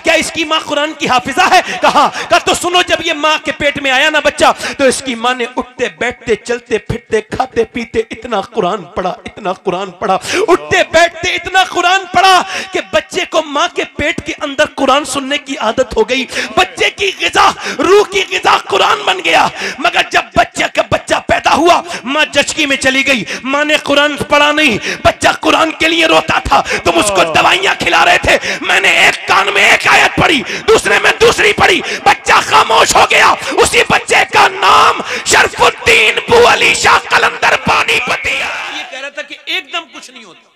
क्या इसकी माँ कुरान की हाफिजा है? कहा तो सुनो, जब ये माँ के पेट में आया ना बच्चा, तो इसकी माँ ने उठते बैठते चलते फिरते खाते पीते इतना कुरान पढ़ा, इतना कुरान पढ़ा, उठते बैठते इतना कुरान पढ़ा कि बच्चे को माँ के पेट के अंदर कुरान सुनने की आदत हो गई। बच्चे की ग़िज़ा, रूह की ग़िज़ा कुरान बन गया। मगर जब बच्चा पैदा हुआ, माँ जचकी में चली गई, माँ ने कुरान पढ़ा नहीं, बच्चा कुरान के लिए रोता था, तुम उसको दवाइयां खिला रहे थे, मैंने एक कान में एक आयत पढ़ी, दूसरे में दूसरी पढ़ी, बच्चा खामोश हो गया। उसी बच्चे का नाम शरफुद्दीन बू अली शाह कलंदर पानीपती है। ये कह रहा था कि एकदम कुछ नहीं होता,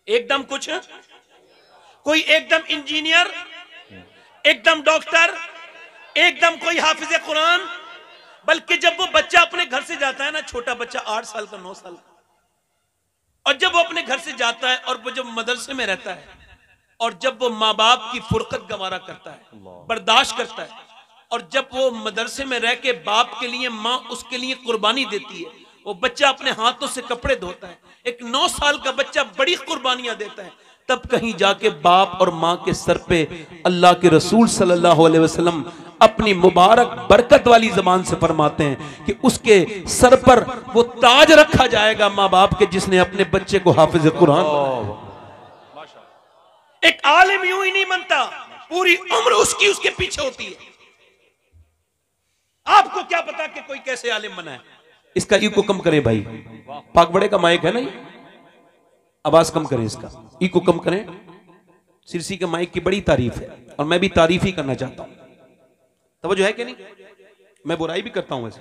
एकदम कुछ, कोई एकदम इंजीनियर, एकदम डॉक्टर, एकदम कोई हाफिज कुरान, बल्कि जब वो बच्चा अपने घर से जाता है ना, छोटा बच्चा 8 साल का 9 साल का, और जब वो अपने घर से जाता है और वो जब मदरसे में रहता है और जब वो माँ बाप की फुरकत गवारा करता है, बर्दाश्त करता है, और जब वो मदरसे में रह के बाप के लिए माँ उसके लिए कुर्बानी देती है, वो बच्चा अपने हाथों से कपड़े धोता है, एक 9 साल का बच्चा बड़ी कुर्बानियां देता है, तब कहीं जाके बाप और माँ के सर पे अल्लाह के रसूल सल्लल्लाहु अलैहि वसल्लम अपनी मुबारक बरकत वाली जबान से फरमाते हैं कि उसके सर पर वो ताज रखा जाएगा माँ बाप के, जिसने अपने बच्चे को हाफिज कुरान बनाया। एक आलिम यूं ही नहीं बनता, पूरी उम्र उसके पीछे होती है। आपको क्या पता कि कोई कैसे आलिम बना है? इसका इको कम करें भाई, पाक बड़े का माइक है ना, आवाज कम करें, इसका इको कम करें। सिरसी के माइक की बड़ी तारीफ है और मैं भी तारीफ ही करना चाहता हूं। तवज्जो है कि नहीं? मैं बुराई भी करता हूं वैसे।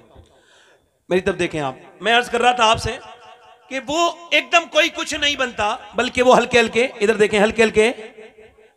मेरी तरफ देखें आप, मैं अर्ज कर रहा था आपसे कि वो एकदम कोई कुछ नहीं बनता, बल्कि वो हल्के हल्के, इधर देखें, हल्के हल्के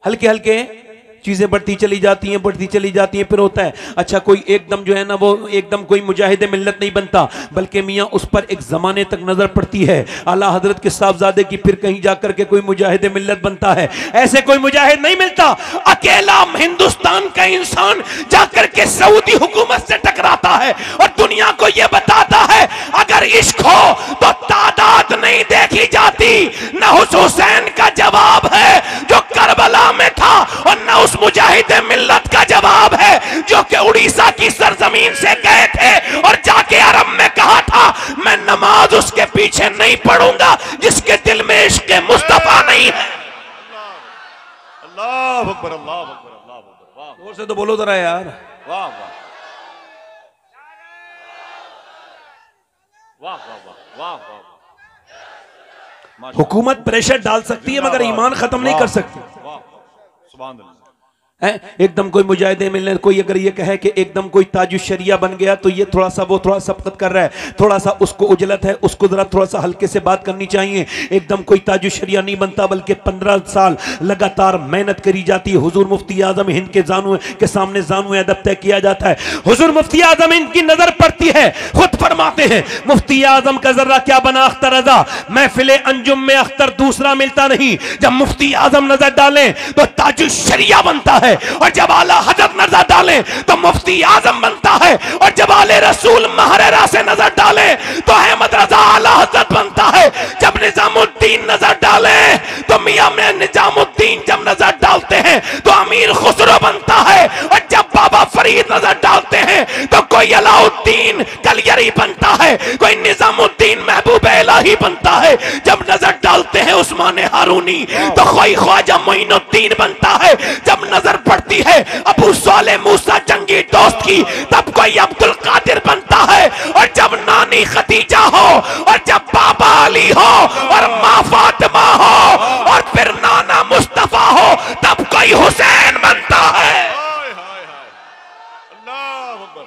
हल्के हल्के चीजें बढ़ती चली जाती हैं, बढ़ती चली जाती हैं। फिर होता है अच्छा, कोई एकदम जो है ना, वो एकदम कोई मुजाहिद मिल्लत नहीं बनता, बल्कि मियाँ उस पर एक जमाने तक नजर पड़ती है आला हजरत के साहबजादे की, फिर कहीं जाकर के कोई मुजाहिद मिल्लत बनता है। ऐसे कोई मुजाहिद नहीं मिलता। अकेला हिंदुस्तान का इंसान जाकर के सऊदी हुकूमत से टकराता है और दुनिया को यह बताता है अगर इश्क हो तो तादाद नहीं देखी जाती। न हुसैन का जवाब है जो करबला में था, और न उस मुजाहिद मिल्लत का जवाब है जो कि उड़ीसा की सरजमीन से गए थे और जाके अरब में कहा था मैं नमाज उसके पीछे नहीं पढ़ूंगा जिसके दिल में इश्क मुस्तफा नहीं है। अल्लाह अकबर, अल्लाह अकबर, अल्लाह अकबर। वाह, जोर से तो बोलो जरा यार। वाह वाह वाह वाह वाह वाह। हुकूमत प्रेशर डाल सकती है मगर ईमान खत्म नहीं कर सकती। सुभान अल्लाह। एकदम कोई मुजाहिद मिलने, कोई अगर ये कहे कि एकदम कोई ताजुश शरिया बन गया तो ये थोड़ा सा, वो थोड़ा सबकत कर रहा है, थोड़ा सा उसको उजलत है, उसको जरा थोड़ा सा हल्के से बात करनी चाहिए। एकदम कोई ताजुश शरिया नहीं बनता, बल्कि 15 साल लगातार मेहनत करी जाती है। हुजूर मुफ्ती आजम हिंद के जानू के सामने जानू अदब तय किया जाता है। हुजूर मुफ्ती आजम हिंद की नजर पड़ती है, खुद फरमाते हैं मुफ्ती आजम का जर्रा क्या बना अख्तर रजा, महफिले अंजुम में अख्तर दूसरा मिलता नहीं। जब मुफ्ती आजम नजर डालें तो ताजुश शरिया बनता है, और जब आला हजरत नजर डालें तो मुफ्ती आजम बनता है, और जब आले रसूल महरेरा से नजर डालें तो अहमद रजा आला हजरत बनता है। जब निजामुद्दीन नजर डालें तो मियां में निजामुद्दीन जब नजर डालते हैं तो अमीर खुसरो बनता है, और जब बाबा फरीद नजर डालते हैं तो कोई अलाउद्दीन कलियरी बनता है, कोई निजामुद्दीन महबूब इलाही बनता है। जब नजर डालते हैं उस्मान हारूनी तो कोई ख्वाजा मोइनुद्दीन बनता है। जब नजर पड़ती है अबू साले मूसा जंगी दोस्त की तब कोई अब्दुल कादिर बनता है, और जब नानी खदीजा हो, और जब बाबा अली हो, और माँ फातिमा हो, और फिर नाना मुस्तफा हो, तब कोई हुसैन बनता है। अल्लाह अकबर,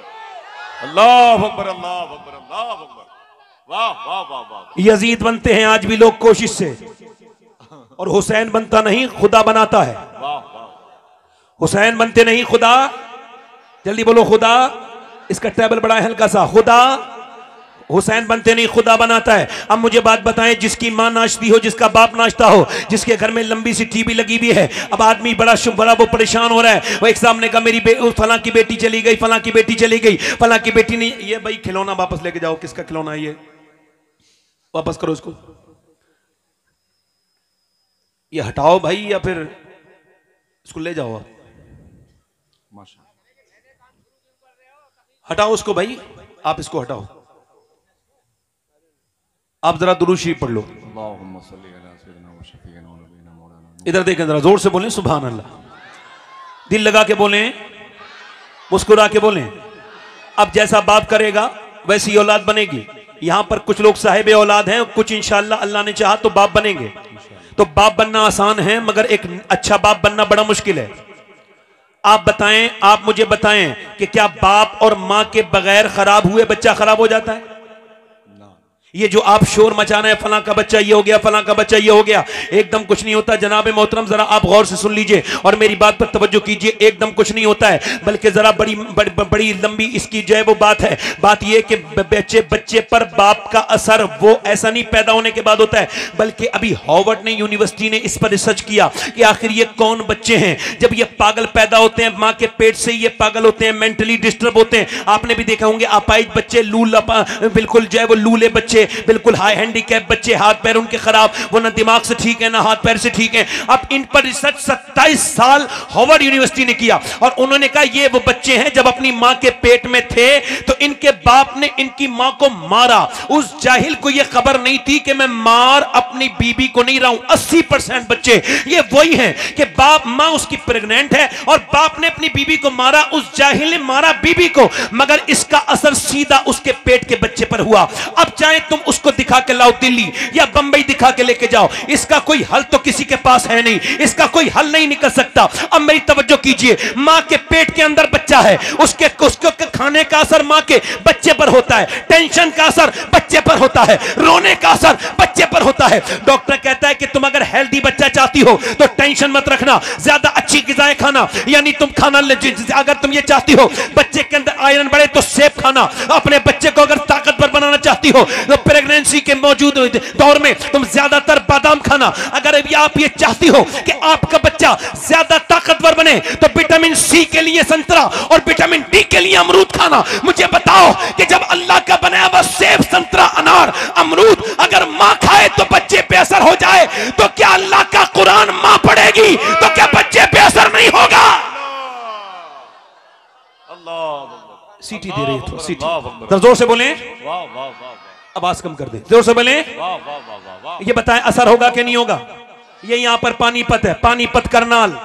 अल्लाह अकबर, अल्लाह अकबर, अल्लाह अकबर। वाह वाह वाह वाह। यजीद बनते हैं आज भी लोग कोशिश से, और हुसैन बनता नहीं, खुदा बनाता है। वाह, हुसैन बनते नहीं, खुदा, जल्दी बोलो खुदा। इसका टेबल बड़ा है हल्का सा, खुदा। हुसैन बनते नहीं, खुदा बनाता है। अब मुझे बात बताएं, जिसकी माँ नाचती हो, जिसका बाप नाचता हो, जिसके घर में लंबी सी टीवी लगी हुई है, अब आदमी बड़ा वो परेशान हो रहा है। वो एक सामने का मेरी फलां की बेटी चली गई, फलां की बेटी चली गई, फलां की बेटी नहीं, ये भाई खिलौना वापस लेके जाओ। किसका खिलौना है ये? वापस करो इसको, ये हटाओ भाई, या फिर इसको ले जाओ आप, माशा। हटाओ उसको भाई, आप इसको हटाओ। आप जरा दुरूद शरीफ पढ़ लो। अल्लाहुम्मा सल्ली अला सय्यिदिना व शफीना व नबीना मौलाना। इधर देखें जरा, जोर से बोलें सुभान अल्लाह, दिल लगा के बोलें, मुस्कुरा के बोलें। अब जैसा बाप करेगा वैसी औलाद बनेगी। यहां पर कुछ लोग साहिब औलाद हैं, कुछ इंशाअल्लाह अल्लाह ने चाहा तो बाप बनेंगे। तो बाप बनना आसान है, मगर एक अच्छा बाप बनना बड़ा मुश्किल है। आप बताएं, आप मुझे बताएं कि क्या बाप और मां के बगैर खराब हुए बच्चा खराब हो जाता है? ये जो आप शोर मचा रहे हैं, फलां का बच्चा ये हो गया, फलां का बच्चा ये हो गया, एकदम कुछ नहीं होता जनाब मोहतरम। जरा आप गौर से सुन लीजिए और मेरी बात पर तवज्जो कीजिए। एकदम कुछ नहीं होता है, बल्कि जरा बड़ी लंबी इसकी जो है वो बात है। बात ये कि बच्चे पर बाप का असर वो ऐसा नहीं पैदा होने के बाद होता है, बल्कि अभी हार्वर्ड ने यूनिवर्सिटी ने इस पर रिसर्च किया कि आखिर ये कौन बच्चे हैं। जब ये पागल पैदा होते हैं मां के पेट से, ये पागल होते हैं, मेंटली डिस्टर्ब होते हैं। आपने भी देखा होंगे अपाहिज बच्चे, बिल्कुल जो है वो लूले बच्चे, बिल्कुल हाई हैंडीकैप बच्चे, हाथ पैर उनके खराब, वो ना दिमाग से ठीक है ना हाथ पैर से ठीक है। अब इन पर रिसर्च 27 साल हार्वर्ड यूनिवर्सिटी ने किया और उन्होंने कहा ये वो बच्चे हैं जब अपनी मां के पेट में थे तो इनके बाप ने इनकी मां को मारा। उस जाहिल को यह खबर नहीं थी कि मैं मार अपनी बीबी को नहीं रहा हूं। 80% बच्चे ये वही हैं कि बाप, मां उसकी प्रेग्नेंट है और बाप ने अपनी बीबी को मारा। उस जाहिल ने मारा बीबी को, मगर इसका असर सीधा उसके पेट के बच्चे पर हुआ। अब चाहे तुम उसको दिखा के लाओ दिल्ली या बंबई दिखा के लेके जाओ, इसका कोई हल तो किसी के पास है नहीं, इसका कोई हल नहीं निकल सकता। अब मेरी तवज्जो कीजिए, मां के पेट के अंदर बच्चा है, उसके खाने का असर मां के बच्चे पर होता है, टेंशन का असर बच्चे पर होता है, रोने का असर बच्चे पर होता है। डॉक्टर कहता है कि तुम अगर हेल्दी बच्चा चाहती हो तो टेंशन मत रखना, ज्यादा अच्छी गिजाएं खाना, यानी तुम खाना अगर तुम ये चाहती हो बच्चे के अंदर आयरन बढ़े तो सेब खाना। अपने बच्चे को अगर ताकतवर बनाना चाहती हो तो प्रेगनेंसी के मौजूद दौर में तुम ज्यादातर बादाम खाना। अगर आप ये चाहती हो कि आपका बच्चा ज्यादा ताकतवर बने तो विटामिन सी के लिए संतरा और विटामिन डी के लिए अमरूद खाना। मुझे बताओ कि जब अल्लाह का बनाया हुआ सेब, संतरा, अनार, अमरूद अगर मां खाए तो बच्चे पे असर हो जाए, तो क्या अल्लाह का कुरान मां पढ़ेगी तो क्या बच्चे पे असर नहीं होगा? सीटी दे रही है, सीटी जोर से बोले, आवाज कम कर दे, जोर से बोले। ये बताएं असर होगा कि नहीं होगा? ये यहां पर पानीपत है, पानीपत करनाल,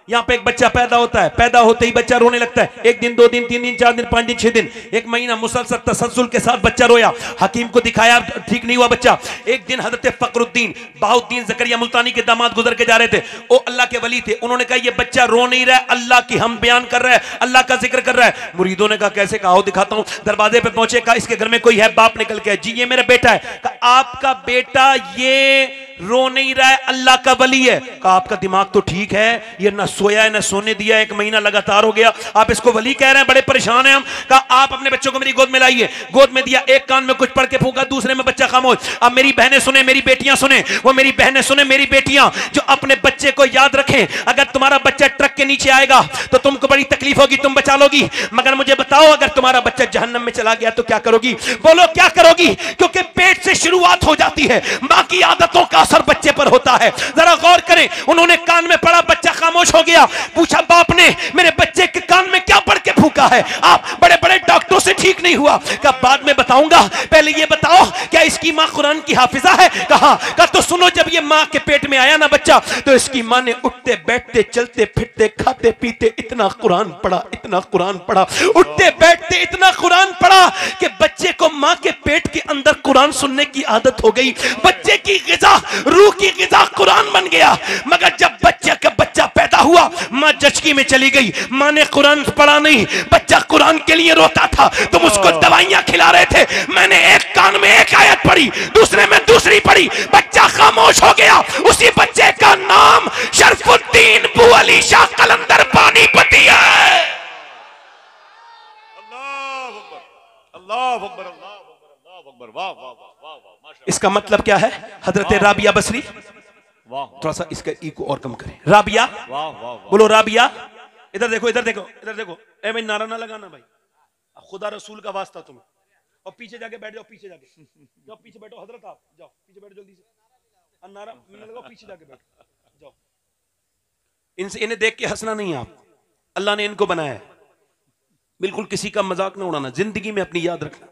यहां पे एक बच्चा पैदा होता है, पैदा होते ही बच्चा रोने लगता है। 1 दिन 2 दिन 3 दिन 4 दिन 5 दिन 6 दिन 1 महीना मुसलसल तसलसल के साथ बच्चा रोया, हकीम को दिखाया, ठीक नहीं हुआ बच्चा। एक दिन हजरत फखरुद्दीन बाहुद्दीन जकरिया मुल्तानी के दामाद गुजर के जा रहे थे, वो अल्लाह के वली थे। उन्होंने कहा ये बच्चा रो नहीं रहा है, अल्लाह की हम बयान कर रहा है, अल्लाह का जिक्र कर रहा है। मुरीदों ने कहा कैसे? कहा दिखाता हूं। दरवाजे पे पहुंचे, कहा इसके घर में कोई है? बाप निकल के, जी ये मेरा बेटा है। कहा आपका बेटा ये रो नहीं रहा है, अल्लाह का वली है। कहा आपका दिमाग तो ठीक है, ये ना सोया है ना सोने दिया, 1 महीना लगातार हो गया, आप इसको वली कह रहे हैं, बड़े परेशान हैं हम। कहा आप अपने बच्चों को मेरी गोद में लाइए। गोद में दिया, एक कान में कुछ पढ़ के फूका, दूसरे में बच्चा खामोश। अब मेरी बहनें सुने, मेरी बेटियां सुने, वो मेरी बहनें सुने, मेरी बेटियां जो अपने बच्चे को याद रखें। अगर तुम्हारा बच्चा ट्रक के नीचे आएगा तो तुमको बड़ी तकलीफ होगी, तुम बचा लोगी, मगर मुझे बताओ अगर तुम्हारा बच्चा जहन्नम में चला गया तो क्या करोगी? बोलो क्या करोगी? क्योंकि पेट से शुरुआत हो जाती है, बाकी आदतों का असर बच्चे पर होता है। जरा गौर करें, उन्होंने कान में पढ़ा, बच्चा खामोश हो गया। पूछा बाप ने मेरे बच्चे के कान में क्या पढ़ के फूका है? आप बड़े बड़े डॉक्टरों से ठीक नहीं हुआ। कहा बाद में बताऊंगा, पहले ये बताओ क्या इसकी मां कुरान की हाफिजा है? कहा तो सुनो, जब ये मां के पेट में आया ना बच्चा तो इसकी मां ने उठते बैठते चलते फिरते खाते पीते इतना कुरान पढ़ा, इतना कुरान पढ़ा, उठते बैठते इतना कुरान पढ़ा कि बच्चे को मां के पेट के अंदर कुरान सुनने की आदत हो गई। बच्चे की गिजा, रूह की गिजा कुरान बन गया। मगर जब बच्चा पैदा हुआ, मां जचकी में चली गई, मां ने कुरान पढ़ा नहीं, बच्चा कुरान के लिए रोता था, तुम उसको दवाइयां खिला रहे थे। मैंने एक कान में एक आयत पढ़ी, दूसरे में दूसरी पढ़ी, बच्चा खामोश हो गया। उसी बच्चे का नाम शरफुद्दीन बू अली शाह कलंदर पानीपती है। इसका मतलब क्या है? हजरत राबिया बसरी, थोड़ा सा इसका इको और कम करें। राबिया, बोलो राबिया। इधर देखो, इधर देखो, इधर देखो। ए भाई नारा ना लगाना भाई, खुदा रसूल का वास्ता तुम्हें। और पीछे जाके बैठ जाओ, पीछे जाके जाओ, पीछे बैठो हजरत, आप जाओ पीछे बैठो जल्दी से। नारा मैंने लगाओ, पीछे जाके बैठो जाओ। इनसे इन्हें देख के हंसना नहीं है। आप अल्लाह ने इनको बनाया है, बिल्कुल किसी का मजाक ना उड़ाना, जिंदगी में अपनी याद रखना,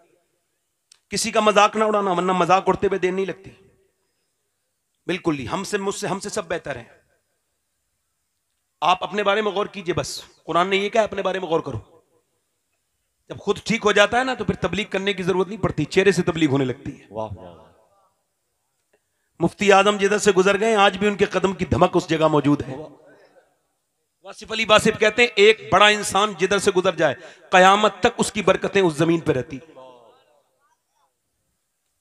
किसी का मजाक ना उड़ाना, वरना मजाक उड़ते हुए देर नहीं लगती। बिल्कुल नहीं, हमसे मुझसे हमसे सब बेहतर है। आप अपने बारे में गौर कीजिए, बस कुरान ने ये कहा अपने बारे में गौर करो। जब खुद ठीक हो जाता है ना तो फिर तबलीग करने की जरूरत नहीं पड़ती, चेहरे से तबलीग होने लगती है। वाह वाह। मुफ्ती आजम जिधर से गुजर गए आज भी उनके कदम की धमक उस जगह मौजूद है। वासिफ अली वासिफ कहते हैं एक बड़ा इंसान जिधर से गुजर जाए कयामत तक उसकी बरकतें उस जमीन पर रहती।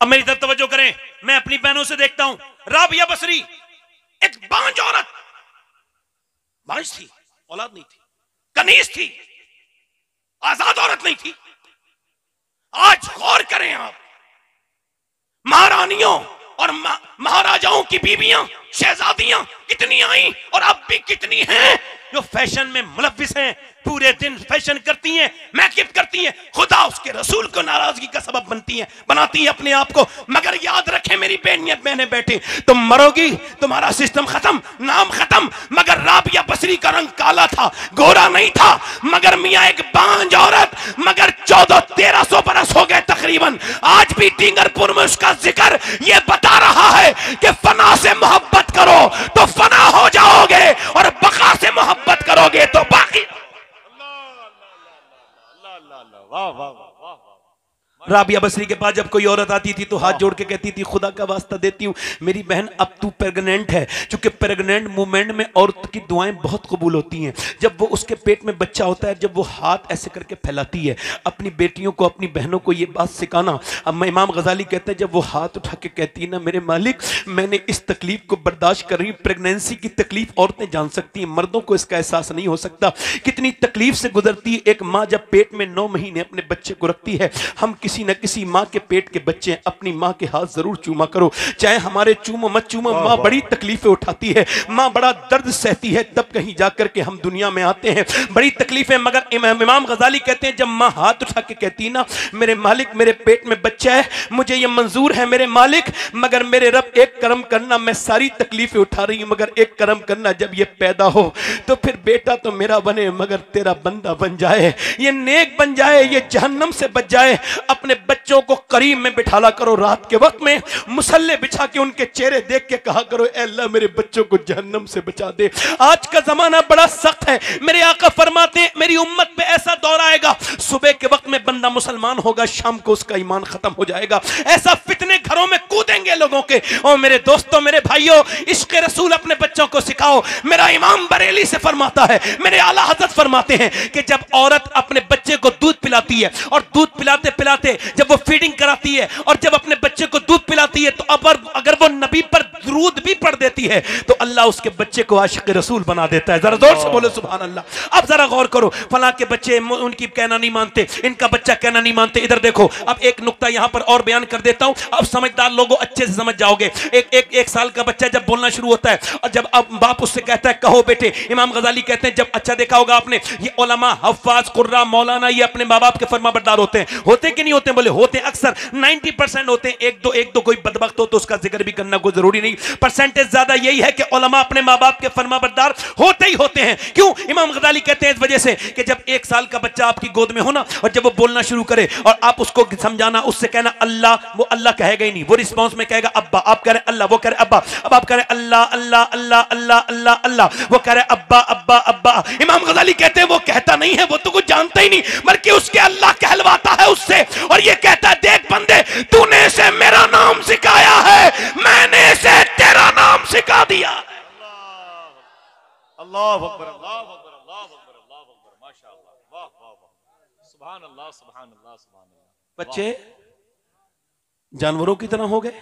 अब मेरी तरफ तवज्जो करें, मैं अपनी बहनों से देखता हूं, राबिया बसरी एक बांझ औरत, बांझ थी, औलाद नहीं थी, कनीज थी, आजाद औरत नहीं थी। आज गौर करें आप, महारानियों और महाराजाओं की बीवियां, शहजादियां कितनी आई और अब भी कितनी हैं जो फैशन में मुलव्विस हैं, पूरे दिन फैशन करती हैं, मेकअप करती हैं, खुदा उसके रसूल को नाराजगी का सबब बनती हैं, बनाती हैं अपने आप को। मगर याद रखें मेरी बहनें बेटे, तुम मरोगी, तुम्हारा सिस्टम खत्म, नाम खत्म। मगर राबिया बसरी का रंग काला था, गोरा नहीं था, मगर मियां एक बांझ औरत, मगर 1400-1300 बरस हो गए तकरीबन, आज भी डींगरपुर में उसका जिक्र ये बता रहा है कि फना से मोहब्बत करो तो फना हो जाओगे और बका से मोहब्बत करोगे तो बाकी। वाह वाह वाह। राबिया बसरी के पास जब कोई औरत आती थी तो हाथ जोड़ के कहती थी खुदा का वास्ता देती हूँ मेरी बहन अब तू प्रेग्नेंट है, क्योंकि प्रेग्नेंट मूवमेंट में औरत की दुआएं बहुत कबूल होती हैं। जब वो उसके पेट में बच्चा होता है, जब वो हाथ ऐसे करके फैलाती है, अपनी बेटियों को अपनी बहनों को ये बात सिखाना। अब इमाम गजाली कहते हैं जब वो हाथ उठा के कहती है ना मेरे मालिक मैंने इस तकलीफ को बर्दाश्त कर रही हूँ। प्रेगनेंसी की तकलीफ औरतें जान सकती हैं, मर्दों को इसका एहसास नहीं हो सकता कितनी तकलीफ से गुजरती है एक माँ जब पेट में 9 महीने अपने बच्चे को रखती है। हम किसी न किसी माँ के पेट के बच्चे, अपनी माँ के हाथ जरूर चूमा करो, चाहे हमारे चूमो मत चूमो। माँ बड़ी तकलीफें उठाती है, माँ बड़ा दर्द सहती है, तब कहीं जाकर के हम दुनिया में आते हैं, बड़ी तकलीफें। मगर इमाम गजाली कहते हैं जब माँ हाथ उठा के कहती ना मेरे मालिक मेरे पेट में बच्चा है, मुझे ये मंजूर है मेरे मालिक, मगर मेरे रब एक करम करना, मैं सारी तकलीफें उठा रही हूँ मगर एक करम करना, जब ये पैदा हो तो फिर बेटा तो मेरा बने मगर तेरा बंदा बन जाए, ये नेक बन जाए, ये जहन्नम से बच जाए। अपने बच्चों को करीब में बिठाला करो, रात के वक्त में मुसल्ले बिछा के उनके चेहरे देख के कहा करो ऐ अल्लाह मेरे बच्चों को जहन्नम से बचा दे। आज का जमाना बड़ा सख्त है, मेरे आका फरमाते हैं मेरी उम्मत पे ऐसा दौर आएगा, सुबह के वक्त में बंदा मुसलमान होगा, शाम को उसका ईमान खत्म हो जाएगा। ऐसा फितने घरों में कूदेंगे लोगों के। और मेरे दोस्तों मेरे भाइयों, इश्क़ रसूल अपने बच्चों को सिखाओ। मेरा इमाम बरेली से फरमाता है, मेरे आला हज़रत फरमाते हैं कि जब औरत अपने बच्चे को दूध पिलाती है और दूध पिलाते पिलाते जब वो फीडिंग कराती है और जब अपने बच्चे को दूध पिलाती है तो अगर वो नबी पर दुरूद भी पढ़ देती है तो अल्लाह उसके बच्चे को आशिक रसूल बना देता है। जरा जोर से बोलो सुभान अल्लाह। अब जरा गौर करो, फला के बच्चे उनकी कहना नहीं मानते, इनका बच्चा कहना नहीं मानते। इधर देखो, अब एक नुक्ता यहां पर और बयान कर देता हूं, अब समझदार लोगों अच्छे से समझ जाओगे। एक साल का बच्चा जब बोलना शुरू होता है और जब अब बाप उससे कहता है कहो बेटे, इमाम गजाली कहते हैं जब अच्छा देखा होगा आपने, ये उलमा हफ्फाज कुर्रा मौलाना ये अपने माँ बाप के फरमाबरदार होते हैं, होते कि नहीं होते? बोले होते, अक्सर 90% होते हैं। एक दो कोई बदबख्त हो तो उसका जिक्र भी करना कोई जरूरी नहीं, परसेंटेज ज्यादा यही है कि उलमा अपने माँ बाप के फरमाबरदार होते ही होते हैं। क्यों? इमाम गजाली कहते हैं इस वजह से कि जब 1 साल का बच्चा आपकी गोद में हो ना और जब वो बोलना शुरू करे और आप उसको समझाना, उससे कहना अल्लाह, वो अल्लाह कहेगा ही नहीं, वो रिस्पॉन्स में कहेगा अब्बा, आप कह रहे अल्लाह, वो कह रहे अब्बा, अब आप कह रहे अल्लाह अल्लाह अल्लाह अल्लाह अल्लाह अल्लाह, वो कह रहे अब्बा अब्बा अब्बा। इमाम गजाली कहते हैं वो कहता नहीं है, वो तो कुछ जानता ही नहीं, बल्कि उसके अल्लाह कहलवाता है उससे और ये कहता है देख बंदे, तूने इसे मेरा नाम सिखाया है, मैंने इसे तेरा नाम सिखा दिया। अल्लाह अकबर, अल्लाह अकबर, अल्लाह अकबर, अल्लाह अकबर, माशाअल्लाह, वाह वाह वाह, सुभान अल्लाह, सुभान अल्लाह, सुभान अल्लाह। बच्चे जानवरों की तरह हो गए।